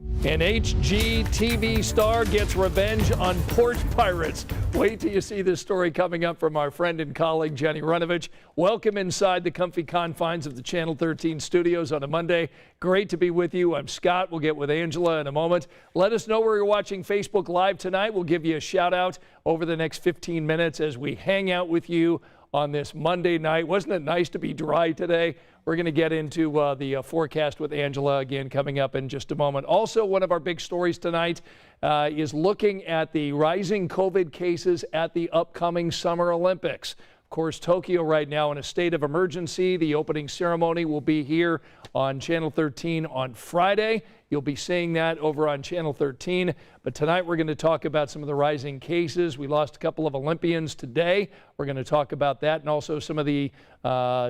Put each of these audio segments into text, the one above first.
An HGTV star gets revenge on porch pirates. Wait till you see this story coming up from our friend and colleague Jenny Runovich. Welcome inside the comfy confines of the Channel 13 studios on a Monday. Great to be with you. I'm Scott. We'll get with Angela in a moment. Let us know where you're watching Facebook Live tonight. We'll give you a shout out over the next 15 minutes as we hang out with you on this Monday night. Wasn't it nice to be dry today? We're going to get into the forecast with Angela again coming up in just a moment. Also, one of our big stories tonight is looking at the rising COVID cases at the upcoming Summer Olympics. Of course, Tokyo right now in a state of emergency. The opening ceremony will be here on Channel 13 on Friday. You'll be seeing that over on Channel 13. But tonight we're going to talk about some of the rising cases. We lost a couple of Olympians today. We're going to talk about that and also some of the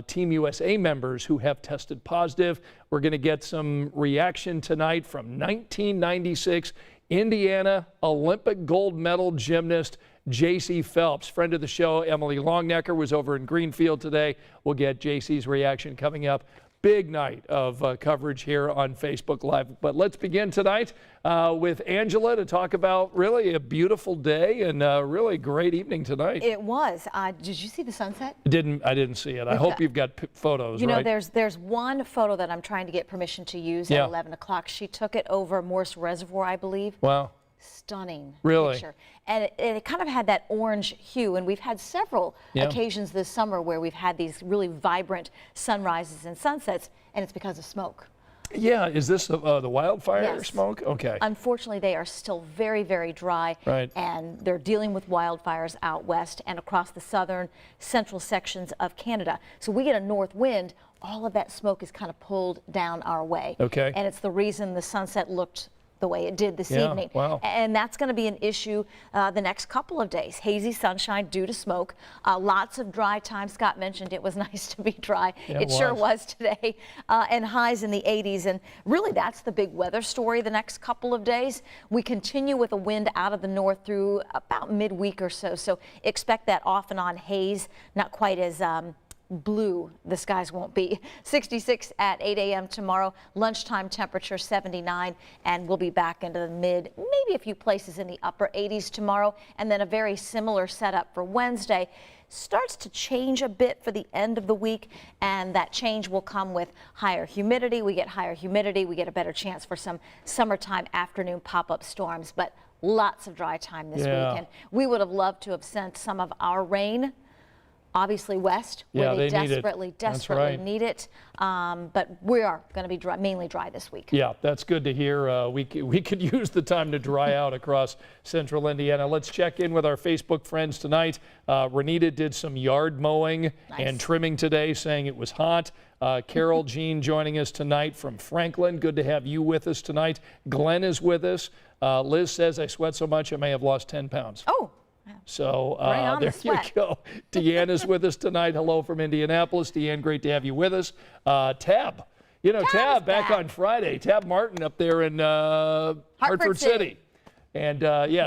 Team USA members who have tested positive. We're going to get some reaction tonight from 1996 Indiana Olympic gold medal gymnast J.C. Phelps. Friend of the show, Emily Longnecker, was over in Greenfield today. We'll get J.C.'s reaction coming up. Big night of coverage here on Facebook Live. But let's begin tonight with Angela to talk about really a beautiful day and a really great evening tonight. It was. Did you see the sunset? I didn't see it. I hope you've got photos, You know, right? there's one photo that I'm trying to get permission to use at 11 o'clock. She took it over Morse Reservoir, I believe. Wow. Stunning really picture. And it kind of had that orange hue, and we've had several occasions this summer where we've had these really vibrant sunrises and sunsets, and it's because of smoke. Yeah, is this the wildfire Yes. smoke? Okay. Unfortunately, they are still very, very dry, right. And they're dealing with wildfires out west and across the southern central sections of Canada. So we get a north wind, all of that smoke is kind of pulled down our way. Okay. And it's the reason the sunset looked the way it did this evening. Wow. And that's going to be an issue the next couple of days. Hazy sunshine due to smoke. Lots of dry time. Scott mentioned it was nice to be dry. Yeah, it sure was today. And highs in the 80s. And really that's the big weather story the next couple of days. We continue with a wind out of the north through about midweek or so. So expect that off and on haze, not quite as blue the skies won't be. 66 at 8 a.m. tomorrow. Lunchtime temperature 79, and we'll be back into the mid, maybe a few places in the upper 80s tomorrow. And then a very similar setup for Wednesday. Starts to change a bit for the end of the week, and that change will come with higher humidity. We get higher humidity, we get a better chance for some summertime afternoon pop-up storms, but lots of dry time this weekend. We would have loved to have sent some of our rain obviously west, where they desperately need it. But we are going to be mainly dry this week. Yeah, that's good to hear. We could use the time to dry out across central Indiana. Let's check in with our Facebook friends tonight. Renita did some yard mowing and trimming today, saying it was hot. Carol Jean joining us tonight from Franklin. Good to have you with us tonight. Glenn is with us. Liz says, I sweat so much I may have lost 10 pounds. Oh. So there you go. Deanna's with us tonight. Hello from Indianapolis. Deanne, great to have you with us. Tab, Tab back on Friday. Tab Martin up there in Hartford City. And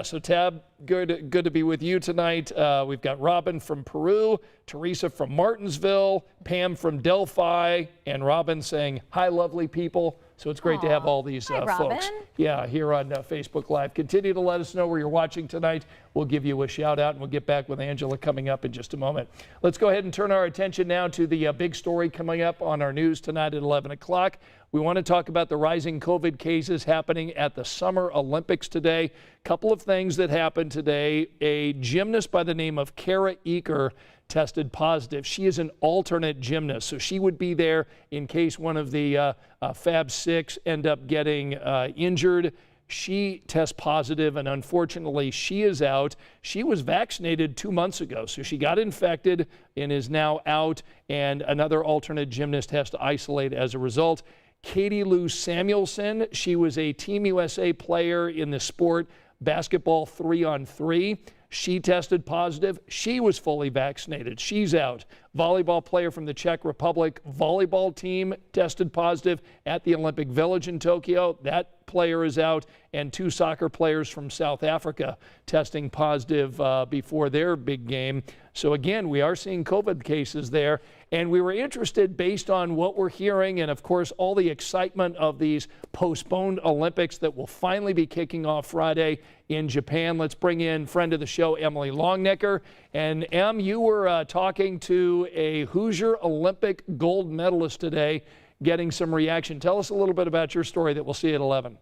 so Tab, good to be with you tonight. We've got Robin from Peru, Teresa from Martinsville, Pam from Delphi, and Robin saying, hi, lovely people. So it's great to have all these folks here on Facebook Live. Continue to let us know where you're watching tonight. We'll give you a shout out, and we'll get back with Angela coming up in just a moment. Let's go ahead and turn our attention now to the big story coming up on our news tonight at 11 o'clock. We want to talk about the rising COVID cases happening at the Summer Olympics today. Couple of things that happened today. A gymnast by the name of Kara Eaker tested positive. She is an alternate gymnast, so she would be there in case one of the Fab Six end up getting injured. She tests positive, and unfortunately, she is out. She was vaccinated 2 months ago, so she got infected and is now out, and another alternate gymnast has to isolate as a result. Katie Lou Samuelson, she was a Team USA player in the sport basketball 3-on-3. She tested positive. She was fully vaccinated. She's out. Volleyball player from the Czech Republic volleyball team tested positive at the Olympic Village in Tokyo. That player is out. And 2 soccer players from South Africa testing positive before their big game. So again, we are seeing COVID cases there. And we were interested based on what we're hearing and, of course, all the excitement of these postponed Olympics that will finally be kicking off Friday in Japan. Let's bring in friend of the show, Emily Longnecker. And Em, you were talking to a Hoosier Olympic gold medalist today, getting some reaction. Tell us a little bit about your story that we'll see at 11.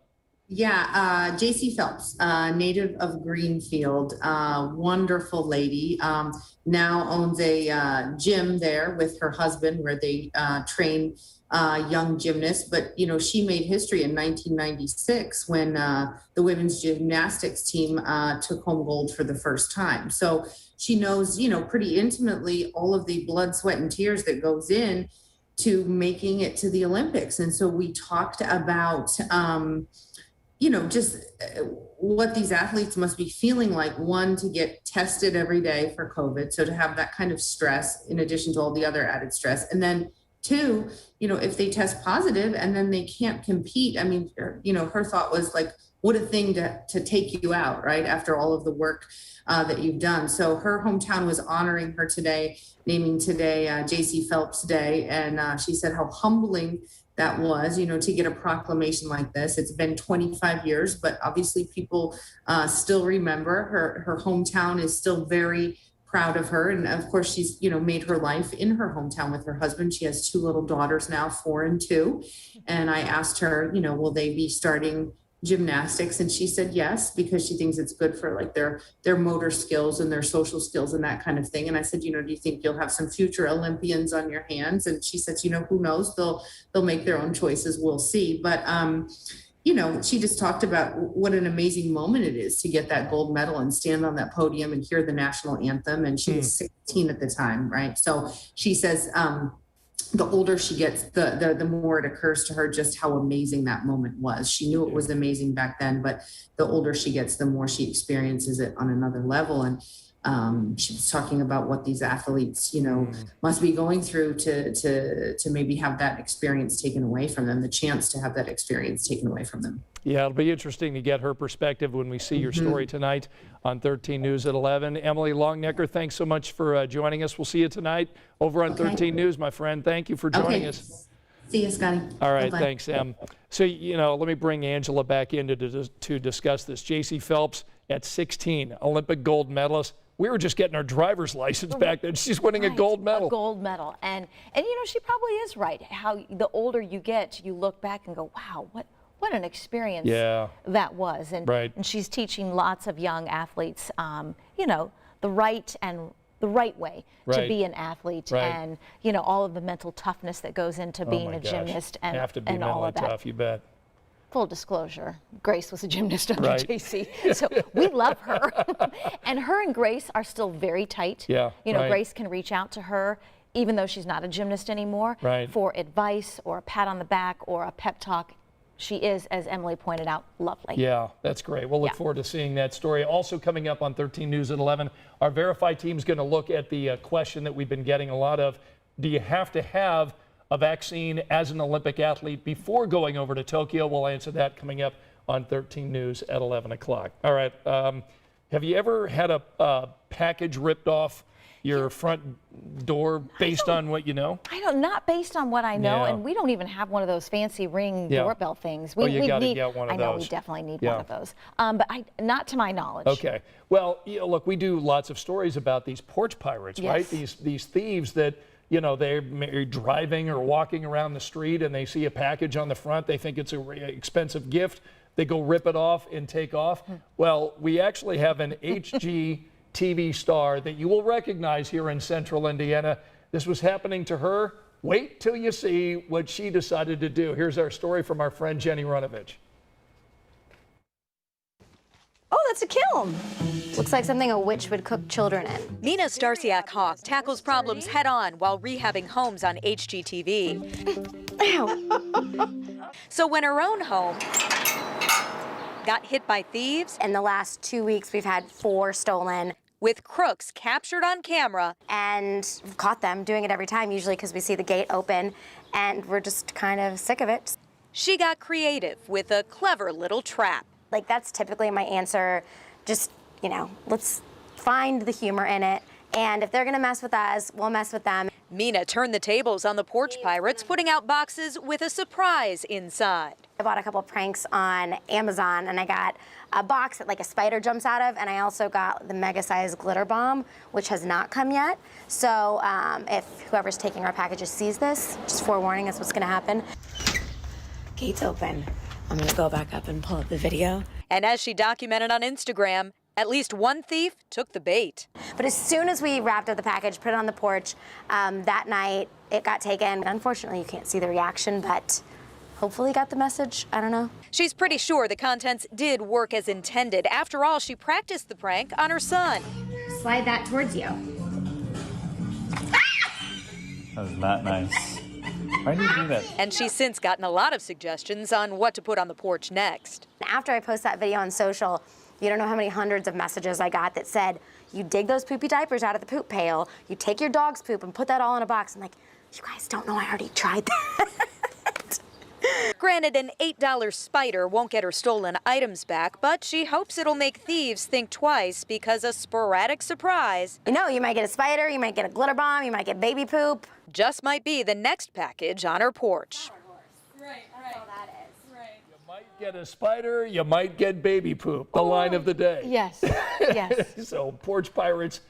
Yeah, JC Phelps, native of Greenfield, wonderful lady, now owns a gym there with her husband where they train young gymnasts. But, you know, she made history in 1996 when the women's gymnastics team took home gold for the first time. So she knows, you know, pretty intimately all of the blood, sweat, and tears that goes in to making it to the Olympics. And so we talked about you know, just what these athletes must be feeling like, one, to get tested every day for COVID. So to have that kind of stress in addition to all the other added stress. And then two, you know, if they test positive and then they can't compete, I mean, you know, her thought was like, what a thing to take you out, right? After all of the work that you've done. So her hometown was honoring her today, naming today JC Phelps Day. And she said how humbling that was, you know, to get a proclamation like this. It's been 25 years, but obviously people still remember her. Her hometown is still very proud of her. And of course, she's, you know, made her life in her hometown with her husband. She has two little daughters now, 4 and 2. And I asked her, you know, will they be starting gymnastics? And she said yes, because she thinks it's good for like their motor skills and their social skills and that kind of thing. And I said, you know, do you think you'll have some future Olympians on your hands? And she says, you know, who knows, they'll make their own choices, we'll see. But you know, she just talked about what an amazing moment it is to get that gold medal and stand on that podium and hear the national anthem. And she was 16 at the time, right? So she says the older she gets, the more it occurs to her just how amazing that moment was. She knew it was amazing back then, but the older she gets, the more she experiences it on another level. And she was talking about what these athletes, you know, must be going through to maybe have that experience taken away from them, the chance to have that experience taken away from them. Yeah, it'll be interesting to get her perspective when we see your story tonight on 13 News at 11. Emily Longnecker, thanks so much for joining us. We'll see you tonight over on 13 News, my friend. Thank you for joining us. See you, Scotty. All right, Bye-bye. thanks, Em. So, you know, let me bring Angela back in to discuss this. JC Phelps at 16, Olympic gold medalist. We were just getting our driver's license back then. She's winning a gold medal. A gold medal. And you know, she probably is right. How the older you get, you look back and go, wow, what an experience that was. And, and she's teaching lots of young athletes, you know, the right way to be an athlete, and you know, all of the mental toughness that goes into being a gymnast, and have to be all mentally of that. tough, you bet. Full disclosure, Grace was a gymnast under JC, so we love her. And her and Grace are still very tight. Yeah, you know, Grace can reach out to her, even though she's not a gymnast anymore, for advice or a pat on the back or a pep talk. She is, as Emily pointed out, lovely. Yeah, that's great. We'll look forward to seeing that story. Also coming up on 13 News at 11, our Verify team's going to look at the question that we've been getting a lot of. Do you have to have a vaccine as an Olympic athlete before going over to Tokyo? We'll answer that coming up on 13 News at 11 o'clock. All right. Have you ever had a package ripped off your front door based on what you know? Not based on what I know, and we don't even have one of those fancy Ring doorbell things. You got to get one of those. I know we definitely need one of those, but not to my knowledge. Okay. Well, you know, look, we do lots of stories about these porch pirates, right? These thieves that, you know, they're driving or walking around the street and they see a package on the front. They think it's an expensive gift. They go rip it off and take off. Well, we actually have an HG TV star that you will recognize here in Central Indiana. This was happening to her. Wait till you see what she decided to do. Here's our story from our friend Jenny Runovich. Oh, that's a kiln. Looks like something a witch would cook children in. Nina Starsiak-Hawk tackles problems head-on while rehabbing homes on HGTV. Ow. So when her own home got hit by thieves, in the last 2 weeks, we've had 4 stolen. With crooks captured on camera. And we've caught them doing it every time, usually because we see the gate open, and we're just kind of sick of it. She got creative with a clever little trap. Like, that's typically my answer. Just, you know, let's find the humor in it And if they're going to mess with us, we'll mess with them. Mina turned the tables on the Porch Pirates, putting out boxes with a surprise inside. I bought a couple pranks on Amazon, and I got a box that like a spider jumps out of, and I also got the mega-sized glitter bomb, which has not come yet. So if whoever's taking our packages sees this, just forewarning us what's going to happen. Gate's open. I'm going to go back up and pull up the video. And as she documented on Instagram, at least one thief took the bait. But as soon as we wrapped up the package, put it on the porch, that night it got taken. Unfortunately, you can't see the reaction, but hopefully got the message. I don't know. She's pretty sure the contents did work as intended. After all, she practiced the prank on her son. Slide that towards you. That was not nice. Why did you do that? And she's since gotten a lot of suggestions on what to put on the porch next. After I post that video on social, you don't know how many hundreds of messages I got that said, you dig those poopy diapers out of the poop pail, you take your dog's poop and put that all in a box. I'm like, you guys don't know I already tried that. Granted, an $8 spider won't get her stolen items back, but she hopes it'll make thieves think twice because a sporadic surprise, You know, you might get a spider, you might get a glitter bomb, you might get baby poop. just might be the next package on her porch. You might get a spider, you might get baby poop, the line of the day. Yes, yes. So Porch Pirates,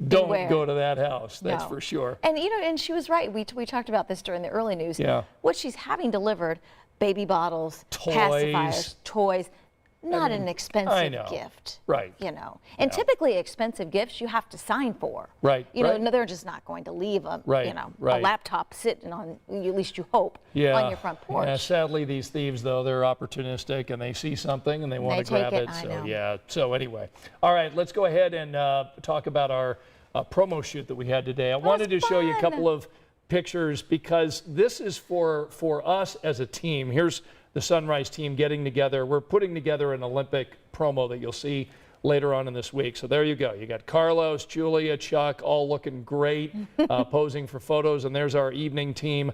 don't Beware. go to that house, that's No. for sure. And you know, and she was right. We talked about this during the early news. Yeah. What she's having delivered, baby bottles, Toys. pacifiers, toys, not an I expensive know. gift. Right. You know. And typically expensive gifts you have to sign for. Right, You know, right. no, they're just not going to leave a Right, you know, right. a laptop sitting on, at least you hope, Yeah. on your front porch. Yeah, sadly, these thieves, though, they're opportunistic and they see something and they want to take grab it, it. I So, know. yeah. So, anyway. All right, let's go ahead and talk about our promo shoot that we had today. I wanted to show you a fun. couple of pictures because this is for us as a team. Here's the Sunrise team getting together. We're putting together an Olympic promo that you'll see later on in this week. So there you go. You got Carlos, Julia, Chuck, all looking great, posing for photos. And there's our evening team.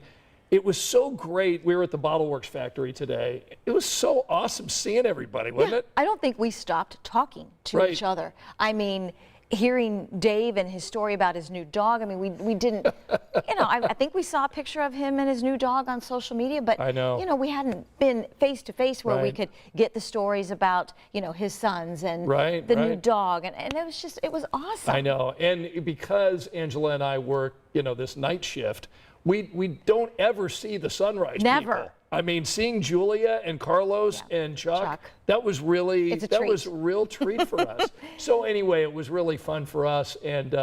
It was so great. We were at the Bottle Works factory today. It was so awesome seeing everybody, wasn't it? I don't think we stopped talking to Right. each other. I mean, hearing Dave and his story about his new dog, I mean, we didn't, you know, I think we saw a picture of him and his new dog on social media, but, I know. you know, we hadn't been face to face where we Right. could get the stories about, you know, his sons and Right, the new right. dog. And it was just, it was awesome. I know. And because Angela and I work, you know, this night shift, we don't ever see the Sunrise Never. people. I mean, seeing Julia and Carlos and Chuck, that was really, It's a that treat. was a real treat for us. So anyway, it was really fun for us. And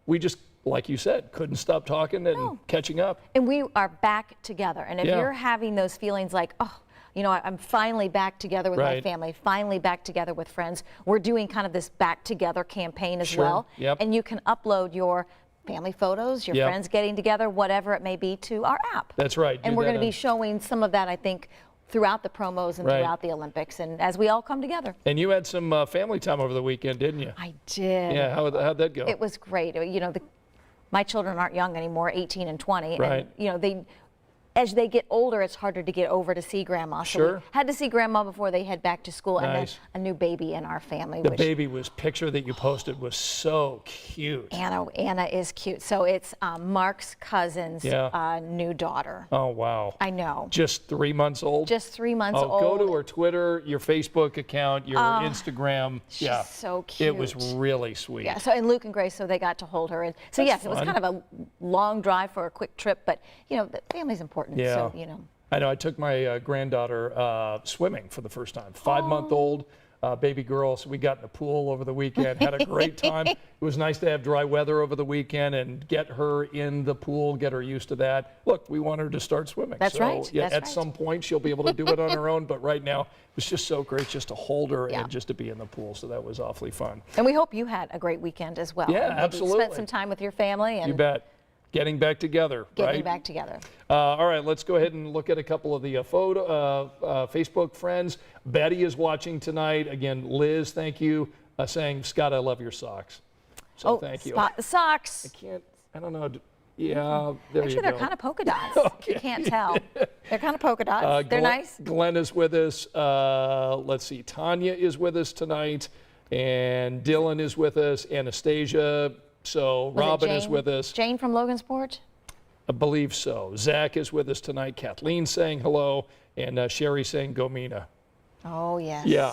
we just, like you said, couldn't stop talking and catching up. And we are back together. And if Yeah. you're having those feelings like, oh, you know, I'm finally back together with my Right. family, finally back together with friends, we're doing kind of this back together campaign as Sure. well. Yep. And you can upload your family photos, your Yep. friends getting together, whatever it may be, to our app. That's right. And Do we're that going to be on- showing some of that, I think, throughout the promos and Right. throughout the Olympics, and as we all come together. And you had some family time over the weekend, didn't you? I did. Yeah, how'd that go? It was great. You know, my children aren't young anymore, 18 and 20. Right. And, you know, as they get older, it's harder to get over to see grandma. So Sure. we had to see grandma before they head back to school, and then Nice. a new baby in our family. The which baby picture that you posted was so cute. Anna is cute. So it's Mark's cousin's Yeah. new daughter. Oh, wow. I know. Just 3 months old? Just 3 months Oh, old. go to her Twitter, your Facebook account, your Instagram. She's Yeah. so cute. It was really sweet. Yeah, so and Luke and Grace, so they got to hold her. And so That's yes, it was fun. kind of a long drive for a quick trip, but you know, the family's important. Yeah. So, you know. I know I took my granddaughter swimming for the first time. 5-month-old baby girl. So we got in the pool over the weekend, had a great time. It was nice to have dry weather over the weekend and get her in the pool, get her used to that. Look, we want her to start swimming. That's so, right, Yeah, that's at right. some point she'll be able to do it on her own, but right now it was just so great just to hold her Yeah. and just to be in the pool. So that was awfully fun. And we hope you had a great weekend as well. Yeah, Maybe absolutely. Spent some time with your family and You bet. Getting back together, getting right? back together. All right, let's go ahead and look at a couple of the Facebook friends. Betty is watching tonight. Again, Liz, thank you, saying, Scott, I love your socks. So thank you. Spot the socks. I don't know. Yeah, there Actually, you they're go. kind of polka dots. You can't tell. They're kind of polka dots. They're nice. Glenn is with us. Let's see. Tanya is with us tonight. And Dylan is with us. Anastasia, So Was it Robin is Jane? with us. Jane from Logan's Porch? I believe so. Zach is with us tonight. Kathleen saying hello, and Sherry saying go Mina. Oh, yes. Yeah,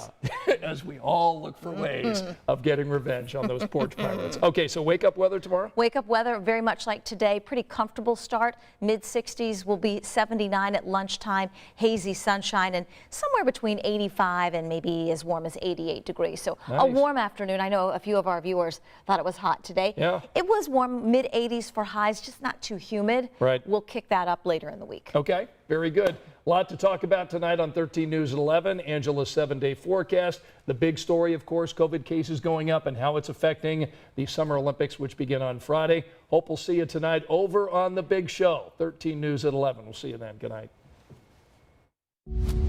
as we all look for ways of getting revenge on those porch pirates. Okay, so wake up weather tomorrow? Wake up weather very much like today. Pretty comfortable start. Mid-60s will be 79 at lunchtime. Hazy sunshine and somewhere between 85 and maybe as warm as 88 degrees. So a Nice. warm afternoon. I know a few of our viewers thought it was hot today. Yeah. It was warm, mid-80s for highs, just not too humid. Right. We'll kick that up later in the week. Okay, very good. A lot to talk about tonight on 13 News at 11. Angela's 7-day forecast. The big story, of course, COVID cases going up and how it's affecting the Summer Olympics, which begin on Friday. Hope we'll see you tonight over on the big show. 13 News at 11. We'll see you then. Good night.